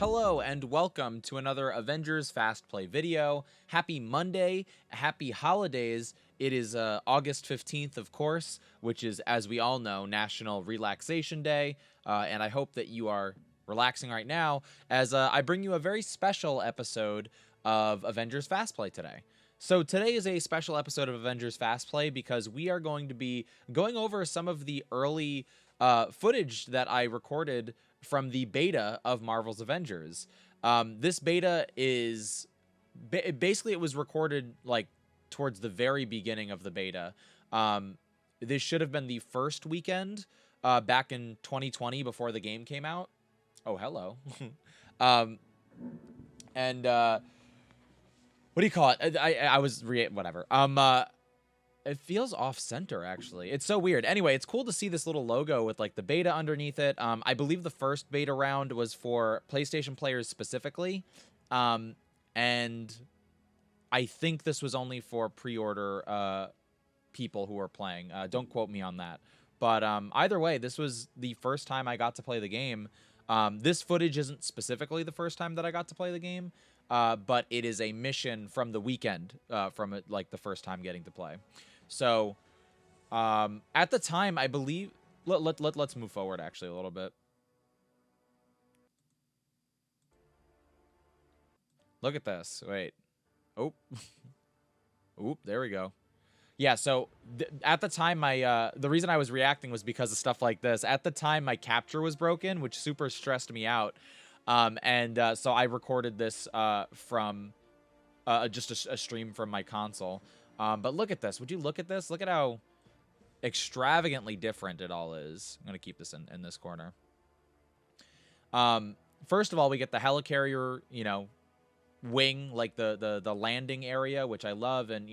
Hello and welcome to another Avengers Fast-Play video. Happy Monday, happy holidays. It is August 15th, of course, which is, as we all know, National Relaxation Day, and I hope that you are relaxing right now as I bring you a very special episode of Avengers Fast-Play today. So today is a special episode of Avengers Fast-Play because we are going to be going over some of the early footage that I recorded from the beta of Marvel's Avengers. This beta is basically, it was recorded like towards the very beginning of the beta. This should have been the first weekend back in 2020 before the game came out. Oh, hello. um, and what do you call it? I was whatever. It feels off center, actually. It's so weird. Anyway, it's cool to see this little logo with like the beta underneath it. I believe the first beta round was for PlayStation players specifically. And I think this was only for pre-order people who were playing. Don't quote me on that. But either way, this was the first time I got to play the game. This footage isn't specifically the first time that I got to play the game, but it is a mission from the weekend from it, like the first time getting to play. So, at the time, I believe... Let's move forward, actually, a little bit. Look at this. Wait. Oh. Oop, there we go. Yeah, so at the time, the reason I was reacting was because of stuff like this. At the time, my capture was broken, which super stressed me out. So I recorded this from just a stream from my console. But look at this. Would you look at this? Look at how extravagantly different it all is. I'm going to keep this in this corner. First of all, we get the helicarrier, wing, like the landing area, which I love. And,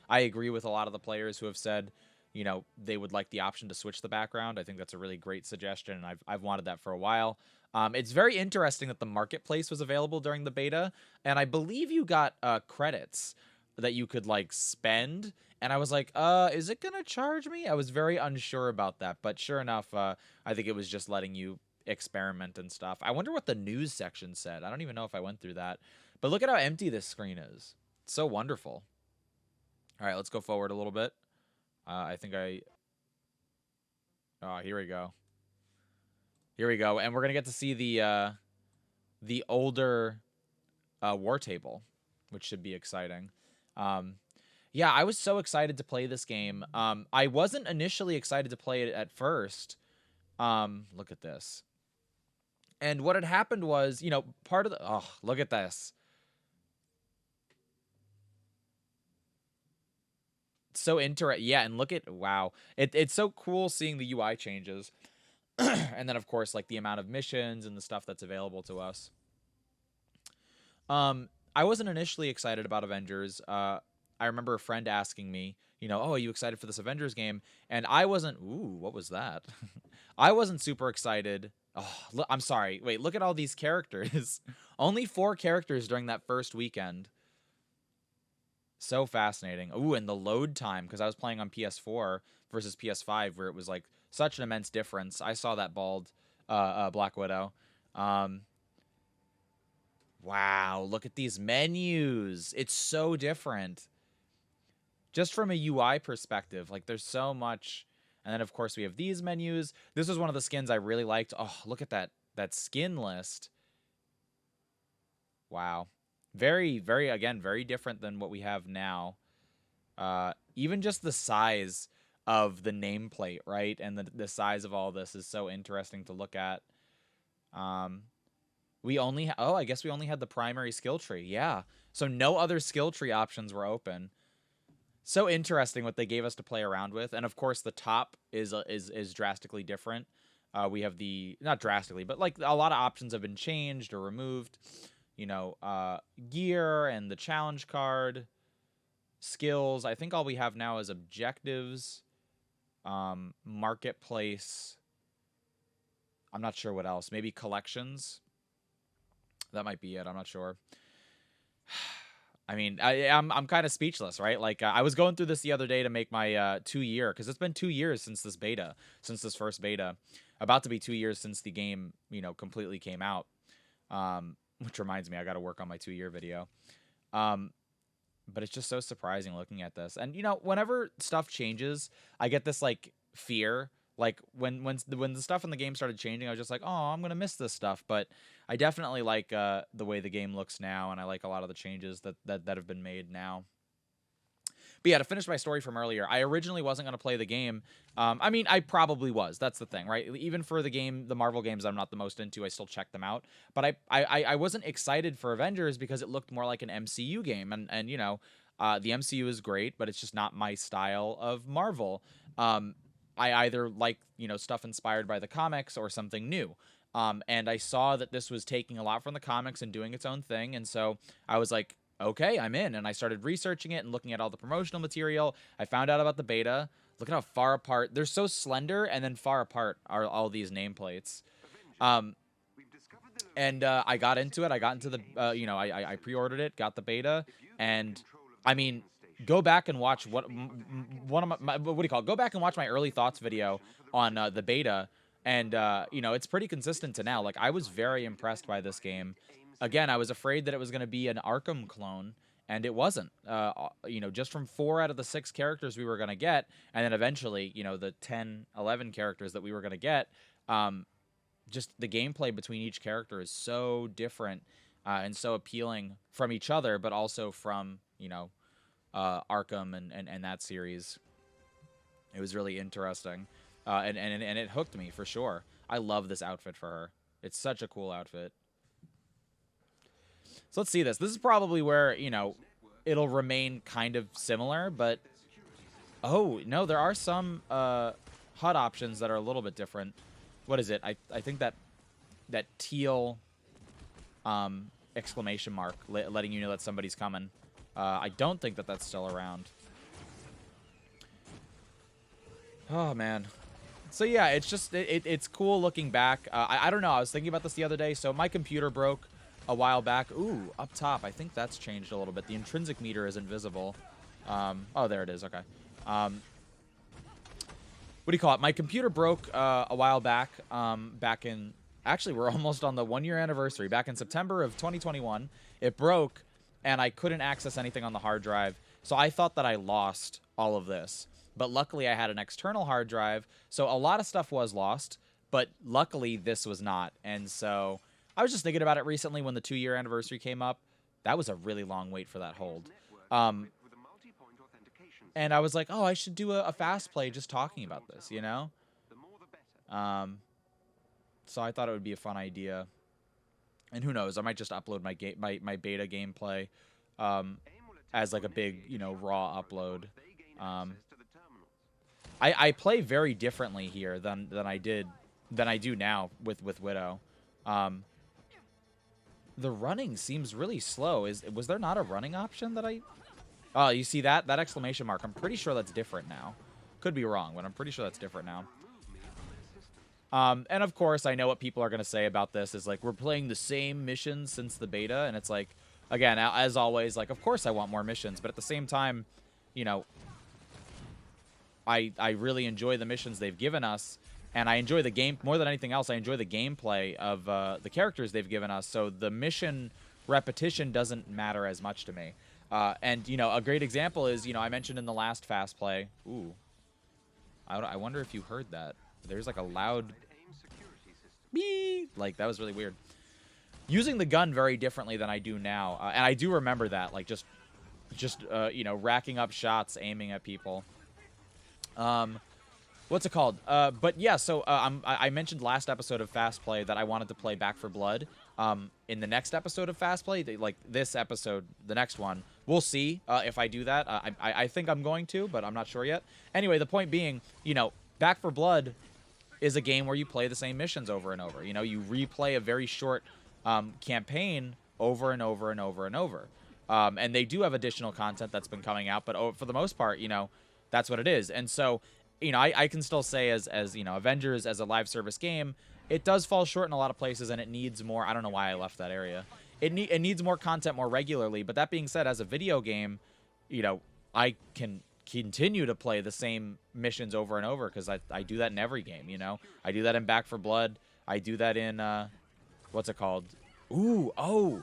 I agree with a lot of the players who have said, they would like the option to switch the background. I think that's a really great suggestion, and I've wanted that for a while. It's very interesting that the marketplace was available during the beta, and I believe you got credits that you could like spend, and I was like, is it gonna charge me? I was very unsure about that, but sure enough, I think it was just letting you experiment and stuff. I wonder what the news section said. I don't even know if I went through that, but look at how empty this screen is. It's so wonderful. All right, let's go forward a little bit. I think here we go. Here we go, and we're gonna get to see the older war table, which should be exciting. Yeah, I was so excited to play this game. I wasn't initially excited to play it at first. Look at this. And what had happened was, part of the... Oh, look at this. So interesting. Yeah, and look at... Wow. It's so cool seeing the UI changes. And then, of course, like the amount of missions and the stuff that's available to us. I wasn't initially excited about Avengers. I remember a friend asking me, oh, are you excited for this Avengers game? And I wasn't... Ooh, what was that? I wasn't super excited. Oh, look, I'm sorry. Wait, look at all these characters. Only 4 characters during that first weekend. So fascinating. Ooh, and the load time, because I was playing on PS4 versus PS5, where it was like such an immense difference. I saw that bald Black Widow. Wow, look at these menus. It's so different. Just from a UI perspective, like there's so much. And then, of course, we have these menus. This was one of the skins I really liked. Oh, look at that skin list. Wow. Very, very, again, very different than what we have now. Even just the size of the nameplate, right? And the size of all this is so interesting to look at. We only... Oh, I guess we only had the primary skill tree. Yeah. So no other skill tree options were open. So interesting what they gave us to play around with. And of course, the top is drastically different. We have not drastically, but like a lot of options have been changed or removed. Gear and the challenge card, skills. I think all we have now is objectives, marketplace. I'm not sure what else. Maybe collections. That might be it. I'm not sure. I mean, I'm kind of speechless, right? Like, I was going through this the other day to make my 2-year, because it's been 2 years since this first beta. About to be 2 years since the game, completely came out. Which reminds me, I got to work on my 2-year video. But it's just so surprising looking at this. And, you know, whenever stuff changes, I get this, like, fear. Like, when the stuff in the game started changing, I was just like, oh, I'm going to miss this stuff. But I definitely like the way the game looks now, and I like a lot of the changes that have been made now. But yeah, to finish my story from earlier, I originally wasn't going to play the game. I mean, I probably was. That's the thing, right? Even for the Marvel games I'm not the most into, I still check them out. But I wasn't excited for Avengers because it looked more like an MCU game. And you know, the MCU is great, but it's just not my style of Marvel. I either like, you know, stuff inspired by the comics or something new. And I saw that this was taking a lot from the comics and doing its own thing. And so I was like, okay, I'm in. And I started researching it and looking at all the promotional material. I found out about the beta. Look at how far apart. They're so slender, and then far apart are all these nameplates. And I got into it. I got into the, you know, I pre-ordered it, got the beta. And, I mean, go back and watch one of my what do you call it? Go back and watch my early thoughts video on the beta. And, you know, it's pretty consistent to now. Like, I was very impressed by this game. Again, I was afraid that it was going to be an Arkham clone, and it wasn't. You know, just from 4 out of the 6 characters we were going to get, and then eventually, you know, the 10, 11 characters that we were going to get, just the gameplay between each character is so different and so appealing from each other, but also from, you know, Arkham and that series. It was really interesting, and it hooked me for sure. I love this outfit for her. It's such a cool outfit. So let's see this. This is probably where, you know, it'll remain kind of similar, but... Oh, no, there are some HUD options that are a little bit different. What is it? I think that teal exclamation mark letting you know that somebody's coming. I don't think that that's still around. Oh, man. So, yeah, it's just... It's cool looking back. I don't know. I was thinking about this the other day. So my computer broke a while back. Ooh, up top. I think that's changed a little bit. The intrinsic meter is invisible. Oh, there it is. Okay. What do you call it? My computer broke a while back. Back in... Actually, we're almost on the 1-year anniversary. Back in September of 2021, it broke, and I couldn't access anything on the hard drive. So I thought that I lost all of this. But luckily, I had an external hard drive. So a lot of stuff was lost, but luckily, this was not. And so... I was just thinking about it recently when the 2-year anniversary came up. That was a really long wait for that hold. And I was like, oh, I should do a fast play just talking about this, you know? So I thought it would be a fun idea. And who knows, I might just upload my beta gameplay as like a big, you know, raw upload. I play very differently here than I do now with Widow. The running seems really slow. Was there not a running option that I... Oh, you see that exclamation mark? I'm pretty sure that's different now. Could be wrong, but I'm pretty sure that's different now. And of course, I know what people are going to say about this is like, we're playing the same missions since the beta, and it's like, again, as always, like, of course I want more missions, but at the same time, you know, I really enjoy the missions they've given us. And I enjoy the game more than anything else. I enjoy the gameplay of the characters they've given us. So the mission repetition doesn't matter as much to me. And, you know, a great example is, you know, I mentioned in the last Fast Play. Ooh. I wonder if you heard that. There's like a loud... Beep. Like, that was really weird. Using the gun very differently than I do now. And I do remember that. Like, just you know, racking up shots, aiming at people. What's it called? But yeah, so I mentioned last episode of Fast Play that I wanted to play Back 4 Blood. In the next episode of Fast Play, like this episode, the next one, we'll see if I do that. I think I'm going to, but I'm not sure yet. Anyway, the point being, you know, Back 4 Blood is a game where you play the same missions over and over. You know, you replay a very short campaign over and over and over and over. And they do have additional content that's been coming out, but for the most part, you know, that's what it is. And so... You know, I can still say as you know, Avengers as a live service game, it does fall short in a lot of places, and it needs more. I don't know why I left that area. It needs more content more regularly. But that being said, as a video game, you know, I can continue to play the same missions over and over because I do that in every game. You know, I do that in Back 4 Blood. I do that in what's it called? Ooh, oh,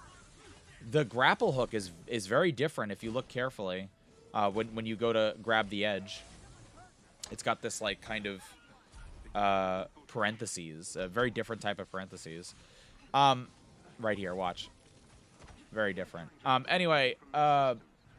the grapple hook is very different if you look carefully. When you go to grab the edge, it's got this like kind of parentheses, a very different type of parentheses. Right here, watch. Very different. Anyway,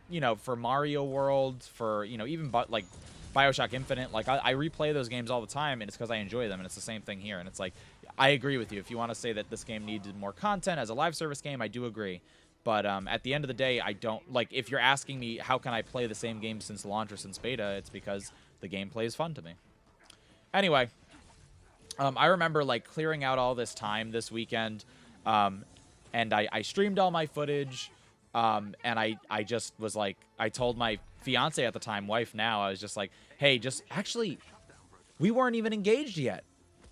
you know, for Mario World, for, you know, even like BioShock Infinite, like I replay those games all the time, and it's because I enjoy them, and it's the same thing here. And it's like, I agree with you. If you want to say that this game needed more content as a live service game, I do agree. But at the end of the day, I don't, like, if you're asking me how can I play the same game since launch or since beta, it's because the gameplay is fun to me. Anyway, I remember, like, clearing out all this time this weekend, and I streamed all my footage, and I just was like, I told my fiance at the time, wife now, I was just like, hey, just actually, we weren't even engaged yet.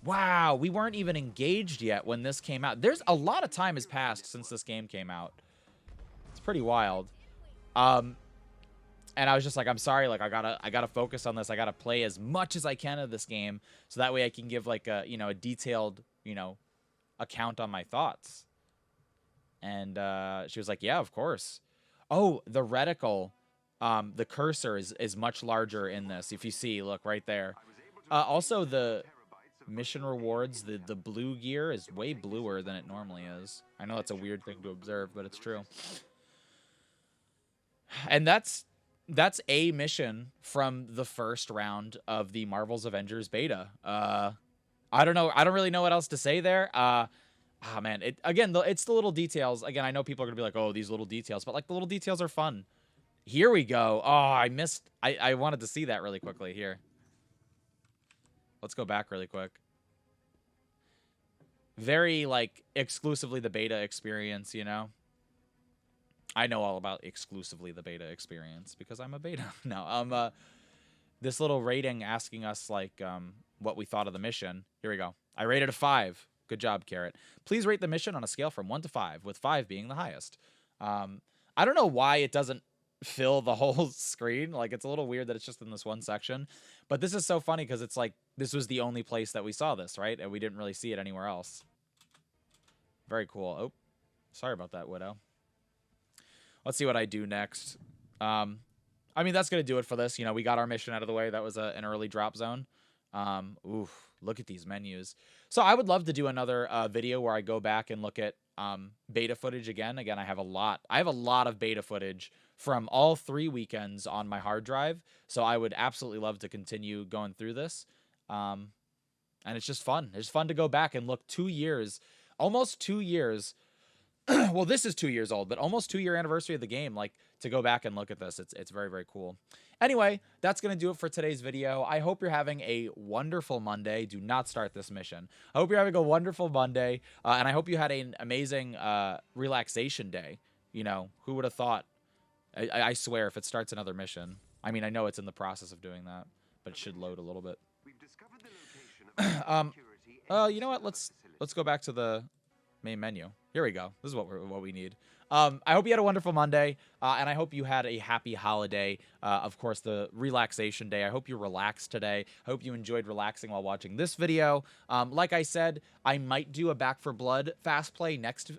Wow, we weren't even engaged yet when this came out. There's a lot of time has passed since this game came out. It's pretty wild. And I was just like, I'm sorry, like I gotta focus on this. I gotta play as much as I can of this game, so that way I can give like a, you know, a detailed, you know, account on my thoughts. And she was like, yeah, of course. Oh, the reticle, the cursor is much larger in this. If you see, look right there. Also, the mission rewards, the blue gear is way bluer than it normally is. I know that's a weird thing to observe, but it's true. And that's a mission from the first round of the Marvel's Avengers beta. I don't know. I don't really know what else to say there. Oh, man. It's the little details. Again, I know people are going to be like, oh, these little details. But, like, the little details are fun. Here we go. Oh, I missed. I wanted to see that really quickly. Here. Let's go back really quick. Very, like, exclusively the beta experience, you know? I know all about exclusively the beta experience because I'm a beta. No, this little rating asking us, like, what we thought of the mission. Here we go. I rated a 5. Good job, Carrot. Please rate the mission on a scale from 1 to 5, with 5 being the highest. I don't know why it doesn't fill the whole screen. Like, it's a little weird that it's just in this one section. But this is so funny because it's like, this was the only place that we saw this, right? And we didn't really see it anywhere else. Very cool. Oh, sorry about that, Widow. Let's see what I do next. I mean, that's going to do it for this. You know, we got our mission out of the way. That was an early drop zone. Oof, look at these menus. So I would love to do another video where I go back and look at beta footage again. Again, I have a lot of beta footage from all 3 weekends on my hard drive. So I would absolutely love to continue going through this. And it's just fun. It's fun to go back and look 2 years, almost 2 years. Well, this is 2 years old, but almost 2-year anniversary of the game. Like, to go back and look at this, it's very, very cool. Anyway, that's going to do it for today's video. I hope you're having a wonderful Monday. Do not start this mission. I hope you're having a wonderful Monday, and I hope you had an amazing relaxation day. You know, who would have thought? I swear, if it starts another mission. I mean, I know it's in the process of doing that, but it should load a little bit. You know what? Let's go back to the main menu. Here we go. This is what we need. I hope you had a wonderful Monday, and I hope you had a happy holiday. Of course, the relaxation day. I hope you relaxed today. I hope you enjoyed relaxing while watching this video. Like I said, I might do a Back 4 Blood fast play next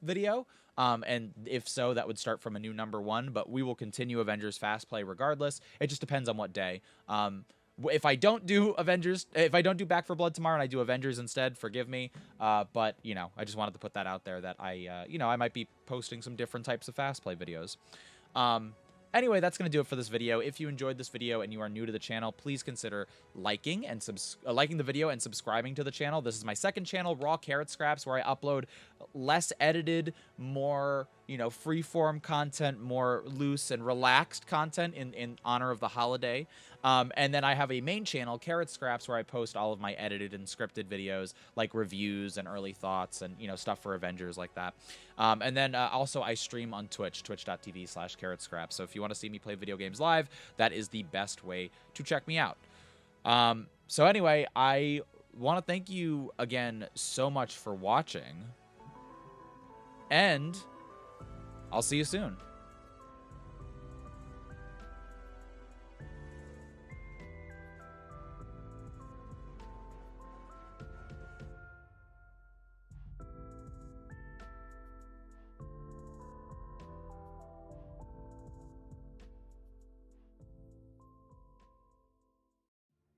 video. And if so, that would start from a new number 1, but we will continue Avengers Fast-Play regardless. It just depends on what day. If I don't do Back 4 Blood tomorrow and I do Avengers instead, forgive me. But, you know, I just wanted to put that out there that you know, I might be posting some different types of fast play videos. Anyway, that's going to do it for this video. If you enjoyed this video and you are new to the channel, please consider liking the video and subscribing to the channel. This is my second channel, Raw Carrot Scraps, where I upload less edited, more, you know, free-form content, more loose and relaxed content in honor of the holiday. And then I have a main channel, Carrot Scraps, where I post all of my edited and scripted videos, like reviews and early thoughts and, you know, stuff for Avengers like that. And then also I stream on Twitch, twitch.tv/carrotscraps. So if you want to see me play video games live, that is the best way to check me out. So anyway, I want to thank you again so much for watching. And I'll see you soon.